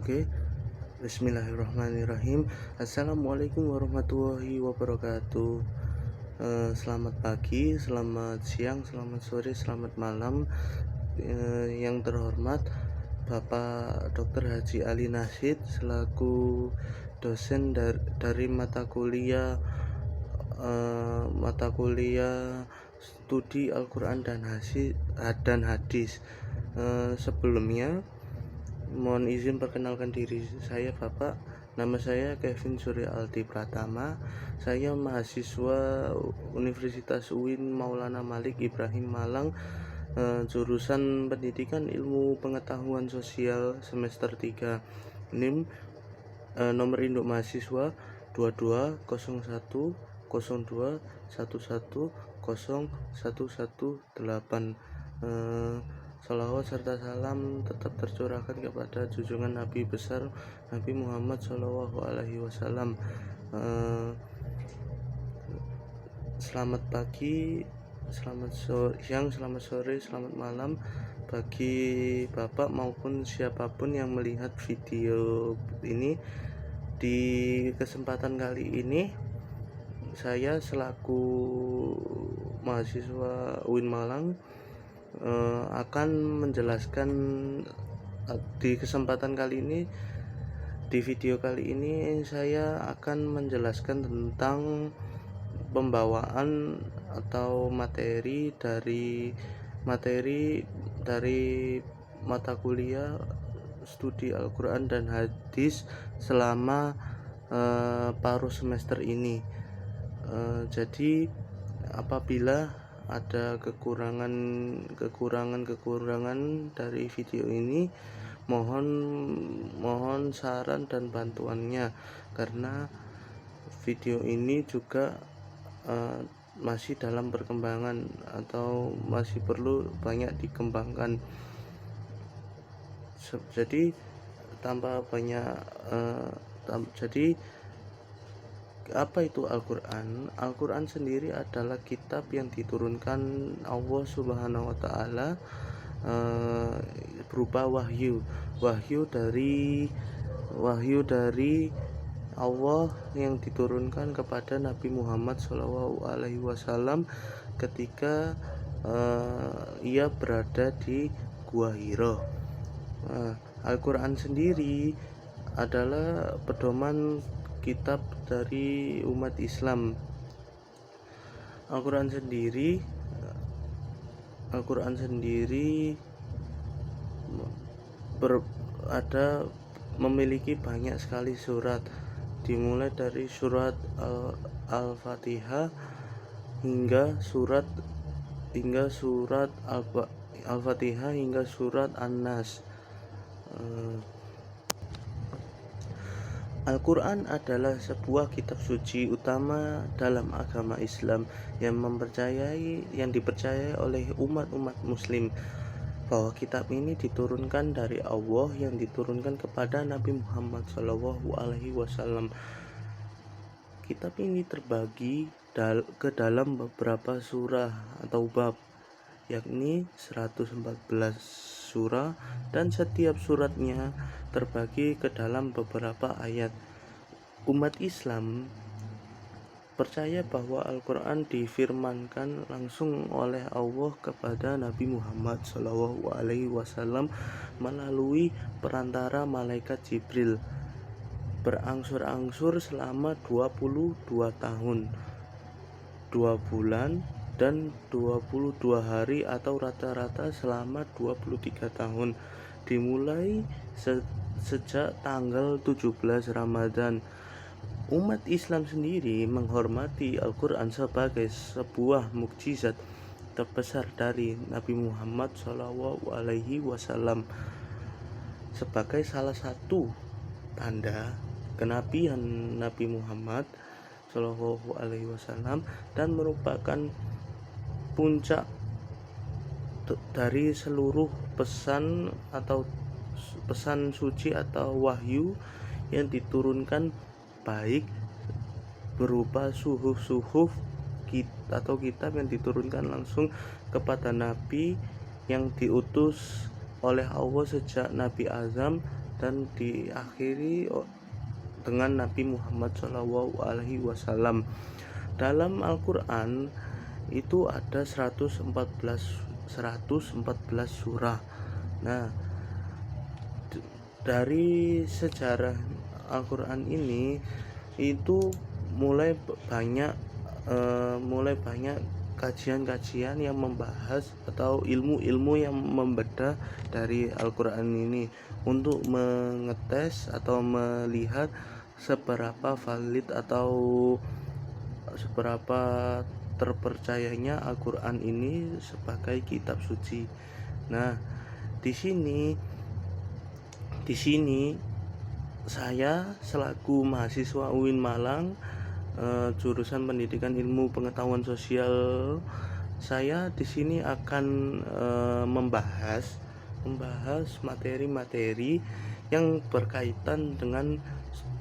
Oke, Bismillahirrahmanirrahim. Assalamualaikum warahmatullahi wabarakatuh. Selamat pagi, selamat siang, selamat sore, selamat malam. Yang terhormat Bapak Dr. Haji Ali Nasid selaku dosen dari mata kuliah studi Al-Quran dan Hadis. Sebelumnya mohon izin perkenalkan diri saya, Bapak. Nama saya Kevin Surya Aldi Pratama. Saya mahasiswa Universitas UIN Maulana Malik Ibrahim Malang, jurusan Pendidikan Ilmu Pengetahuan Sosial semester 3. NIM nomor induk mahasiswa 220102110118. Salawat serta salam tetap tercurahkan kepada junjungan Nabi besar Nabi Muhammad SAW. Selamat pagi, selamat siang, selamat sore, selamat malam bagi Bapak maupun siapapun yang melihat video ini. Di kesempatan kali ini saya selaku mahasiswa UIN Malang akan menjelaskan di kesempatan kali ini, di video kali ini saya akan menjelaskan tentang pembawaan atau materi dari mata kuliah studi Al-Quran dan Hadis selama paruh semester ini. Jadi apabila ada kekurangan dari video ini, mohon saran dan bantuannya, karena video ini juga masih dalam perkembangan atau masih perlu banyak dikembangkan. Jadi apa itu Al-Quran? Al-Quran sendiri adalah kitab yang diturunkan Allah Subhanahu wa Ta'ala berupa wahyu dari Allah yang diturunkan kepada Nabi Muhammad SAW ketika ia berada di Gua Hira. Al-Quran sendiri adalah pedoman kitab dari umat Islam. Al-Quran sendiri memiliki banyak sekali surat, dimulai dari surat Al-Fatihah hingga surat Al-Fatihah hingga surat An-Nas. Al-Quran adalah sebuah kitab suci utama dalam agama Islam yang dipercayai oleh umat-umat muslim, bahwa kitab ini diturunkan dari Allah yang diturunkan kepada Nabi Muhammad SAW. Kitab ini terbagi ke dalam beberapa surah atau bab, yakni 114 surah, dan setiap suratnya terbagi ke dalam beberapa ayat. Umat Islam percaya bahwa Al-Quran difirmankan langsung oleh Allah kepada Nabi Muhammad SAW melalui perantara malaikat Jibril, berangsur-angsur selama 22 tahun, 2 bulan, dan 22 hari, atau rata-rata selama 23 tahun, dimulai sejak tanggal 17 Ramadan. Umat Islam sendiri menghormati Al-Quran sebagai sebuah mukjizat terbesar dari Nabi Muhammad SAW, sebagai salah satu tanda kenabian Nabi Muhammad SAW, dan merupakan puncak dari seluruh pesan suci atau wahyu yang diturunkan, baik berupa suhuf atau kitab yang diturunkan langsung kepada Nabi yang diutus oleh Allah sejak Nabi Azam dan diakhiri dengan Nabi Muhammad SAW. Dalam Al-Quran itu ada 114 surah. Nah, dari sejarah Al-Quran ini itu mulai banyak kajian-kajian yang membahas atau ilmu-ilmu yang membedah dari Al-Quran ini untuk mengetes atau melihat seberapa valid atau seberapa terpercayanya Al-Quran ini sebagai kitab suci. Nah, di sini saya selaku mahasiswa UIN Malang, jurusan Pendidikan Ilmu Pengetahuan Sosial, saya di sini akan membahas materi-materi yang berkaitan dengan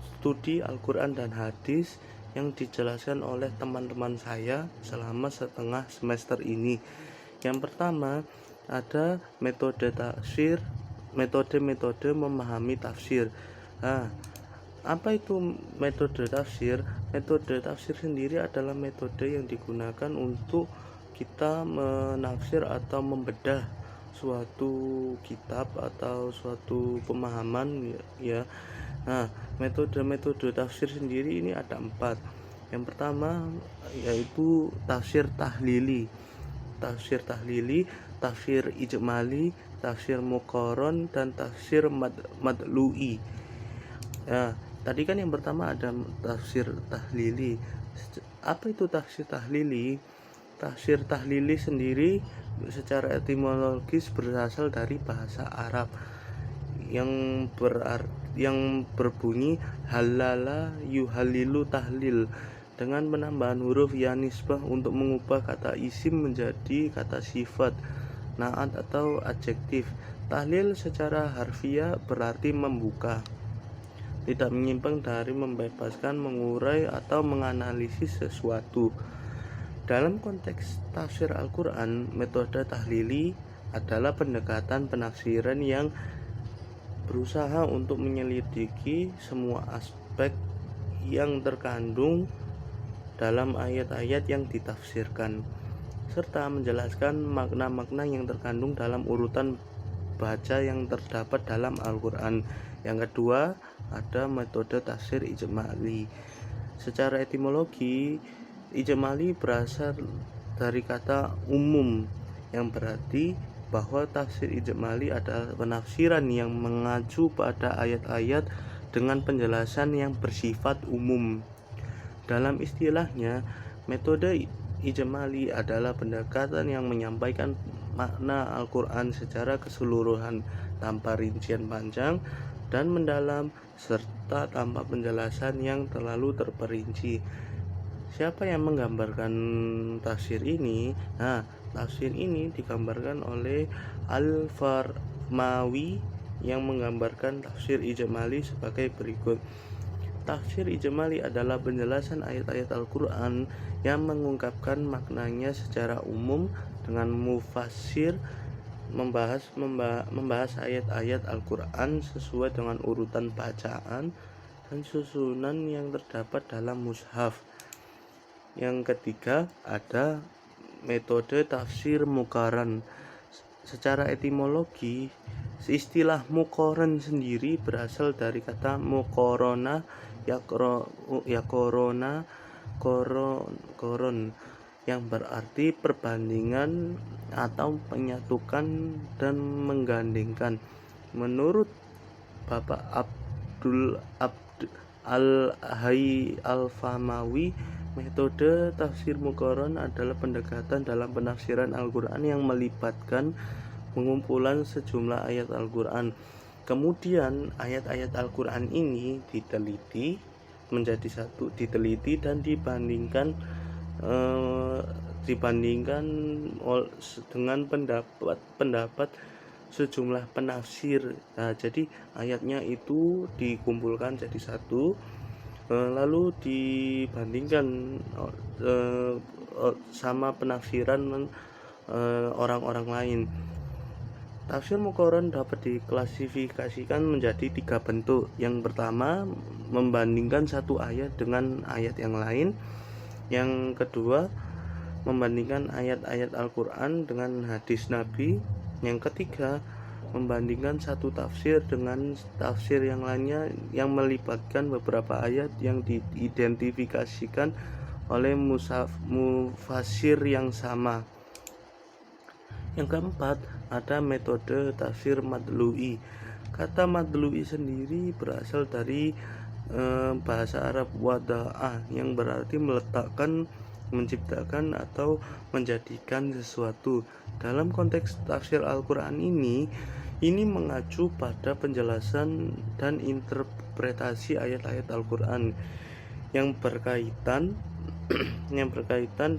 studi Al-Quran dan hadis yang dijelaskan oleh teman-teman saya selama setengah semester ini. Yang pertama ada metode tafsir, metode memahami tafsir. Nah, apa itu metode tafsir? Metode tafsir sendiri adalah metode yang digunakan untuk kita menafsir atau membedah suatu kitab atau suatu pemahaman, ya. Nah, metode tafsir sendiri ini ada 4. Yang pertama yaitu tafsir tahlili, tafsir ijmali, tafsir muqaron, dan tafsir madlu'i. Ya, tadi kan yang pertama ada tafsir tahlili. Apa itu tafsir tahlili? Tafsir tahlili sendiri secara etimologis berasal dari bahasa Arab yang berbunyi halala yuhalilu tahlil, dengan penambahan huruf ya nisbah untuk mengubah kata isim menjadi kata sifat, naat atau adjektif. Tahlil secara harfiah berarti membuka, tidak menyimpang dari membebaskan, mengurai, atau menganalisis sesuatu. Dalam konteks tafsir Al-Quran, metode tahlili adalah pendekatan penafsiran yang berusaha untuk menyelidiki semua aspek yang terkandung dalam ayat-ayat yang ditafsirkan, serta menjelaskan makna-makna yang terkandung dalam urutan baca yang terdapat dalam Al-Quran. Yang kedua, ada metode tafsir ijmali. Secara etimologi, ijmali berasal dari kata umum, yang berarti bahwa tafsir ijmali adalah penafsiran yang mengacu pada ayat-ayat dengan penjelasan yang bersifat umum. Dalam istilahnya, metode ijmali adalah pendekatan yang menyampaikan makna Al-Quran secara keseluruhan tanpa rincian panjang dan mendalam, serta tanpa penjelasan yang terlalu terperinci. Siapa yang menggambarkan tafsir ini? Nah, tafsir ini digambarkan oleh Al-Farmawi yang menggambarkan tafsir ijmali sebagai berikut. Tafsir ijmali adalah penjelasan ayat-ayat Al-Quran yang mengungkapkan maknanya secara umum, dengan mufassir membahas ayat-ayat Al-Quran sesuai dengan urutan bacaan dan susunan yang terdapat dalam mushaf. Yang ketiga, ada metode tafsir muqaran. Secara etimologi, istilah muqaran sendiri berasal dari kata muqarona yakorona koron, yang berarti perbandingan atau menyatukan dan menggandengkan. Menurut Bapak Abdul Al-Hayy Al-Famawi, metode tafsir muqaran adalah pendekatan dalam penafsiran Al-Quran yang melibatkan pengumpulan sejumlah ayat Al-Quran. Kemudian ayat-ayat Al-Quran ini diteliti menjadi satu, dan dibandingkan dengan pendapat sejumlah penafsir. Nah, jadi ayatnya itu dikumpulkan jadi satu, lalu dibandingkan sama penafsiran orang-orang lain. Tafsir muqaron dapat diklasifikasikan menjadi 3 bentuk. Yang pertama, membandingkan satu ayat dengan ayat yang lain. Yang kedua, membandingkan ayat-ayat Al-Quran dengan hadis Nabi. Yang ketiga, membandingkan satu tafsir dengan tafsir yang lainnya yang melibatkan beberapa ayat yang diidentifikasikan oleh mufassir yang sama. Yang keempat, ada metode tafsir madlu'i. Kata madlu'i sendiri berasal dari bahasa Arab wada'ah yang berarti meletakkan, menciptakan atau menjadikan sesuatu. Dalam konteks tafsir Al-Quran ini mengacu pada penjelasan dan interpretasi ayat-ayat Al-Quran yang berkaitan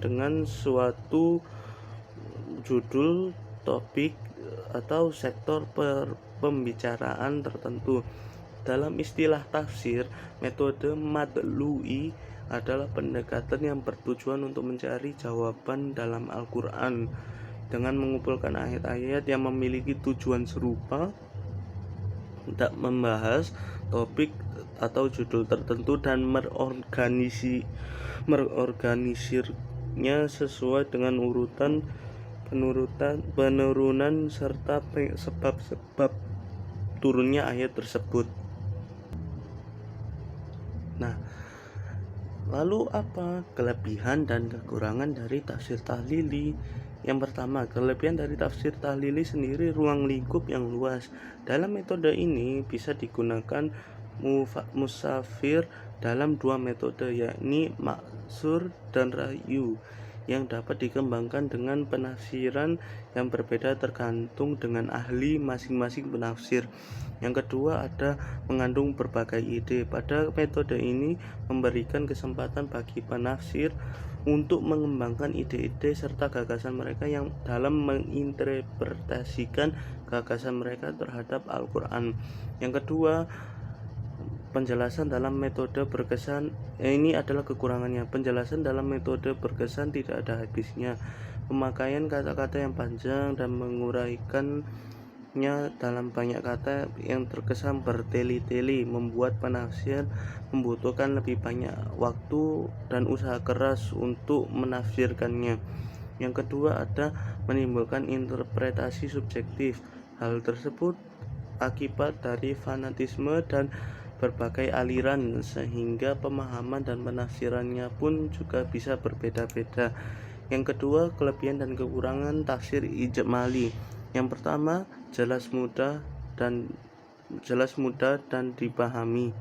dengan suatu judul, topik, atau sektor pembicaraan tertentu. Dalam istilah tafsir, metode madlu'i adalah pendekatan yang bertujuan untuk mencari jawaban dalam Al-Quran dengan mengumpulkan ayat-ayat yang memiliki tujuan serupa, tidak membahas topik atau judul tertentu, dan mengorganisirnya sesuai dengan urutan penurunan serta sebab-sebab turunnya ayat tersebut. Nah, lalu apa kelebihan dan kekurangan dari tafsir tahlili? Yang pertama, kelebihan dari tafsir tahlili sendiri ruang lingkup yang luas. Dalam metode ini bisa digunakan musafir dalam 2 metode, yakni maksur dan rayu, yang dapat dikembangkan dengan penafsiran yang berbeda tergantung dengan ahli masing-masing penafsir. Yang kedua, ada mengandung berbagai ide. Pada metode ini memberikan kesempatan bagi penafsir untuk mengembangkan ide-ide serta gagasan mereka yang dalam menginterpretasikan gagasan mereka terhadap Al-Quran. Yang kedua, penjelasan dalam metode berkesan. Ini adalah kekurangannya. Penjelasan dalam metode berkesan tidak ada habisnya. Pemakaian kata-kata yang panjang dan menguraikannya dalam banyak kata yang terkesan bertele-tele membuat penafsir membutuhkan lebih banyak waktu dan usaha keras untuk menafsirkannya. Yang kedua, ada menimbulkan interpretasi subjektif. Hal tersebut akibat dari fanatisme dan berbagai aliran, sehingga pemahaman dan penafsirannya pun juga bisa berbeda-beda. Yang kedua, kelebihan dan kekurangan tafsir ijmali. Yang pertama, jelas mudah dan dipahami.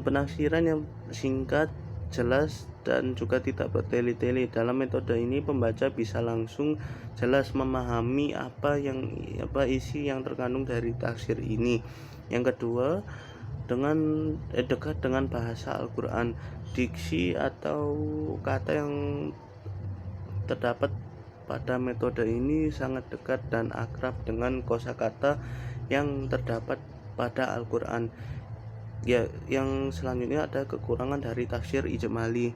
Penafsiran yang singkat, jelas, dan juga tidak bertele-tele. Dalam metode ini pembaca bisa langsung jelas memahami apa isi yang terkandung dari tafsir ini. Yang kedua, dekat dengan bahasa Al-Quran. Diksi atau kata yang terdapat pada metode ini sangat dekat dan akrab dengan kosakata yang terdapat pada Al-Quran. Yang selanjutnya ada kekurangan dari tafsir ijmali.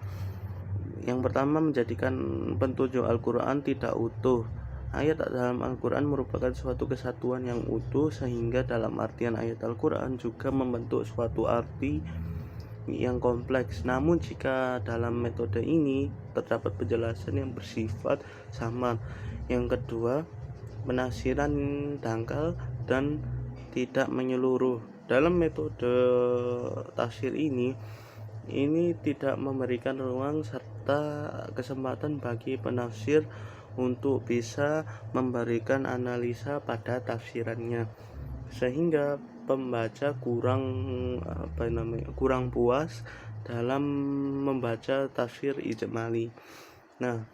Yang pertama, menjadikan petunjuk Al-Quran tidak utuh. Ayat dalam Al-Quran merupakan suatu kesatuan yang utuh, sehingga dalam artian ayat Al-Quran juga membentuk suatu arti yang kompleks. Namun jika dalam metode ini terdapat penjelasan yang bersifat samar. Yang kedua, penafsiran dangkal dan tidak menyeluruh. Dalam metode tafsir ini tidak memberikan ruang serta kesempatan bagi penafsir untuk bisa memberikan analisa pada tafsirannya, sehingga pembaca kurang puas dalam membaca tafsir ijmali. Nah,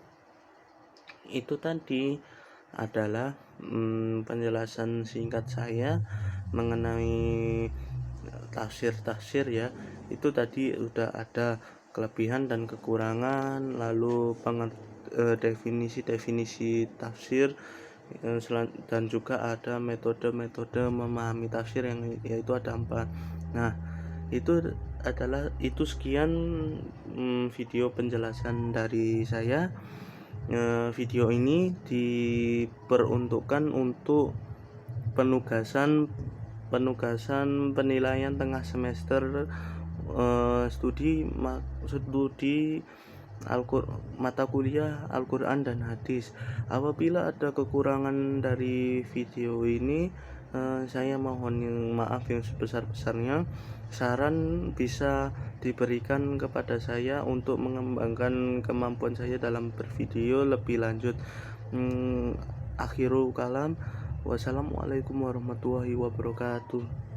itu tadi adalah penjelasan singkat saya mengenai tafsir ya. Itu tadi udah ada kelebihan dan kekurangan, lalu definisi tafsir, dan juga ada metode-metode memahami tafsir yang yaitu ada 4. Nah, itu sekian video penjelasan dari saya. Video ini diperuntukkan untuk penugasan penilaian tengah semester studi mata kuliah Al-Quran dan Hadis. Apabila ada kekurangan dari video ini, saya mohon maaf yang sebesar-besarnya. Saran bisa diberikan kepada saya untuk mengembangkan kemampuan saya dalam bervideo lebih lanjut. Akhirul kalam, wassalamualaikum warahmatullahi wabarakatuh.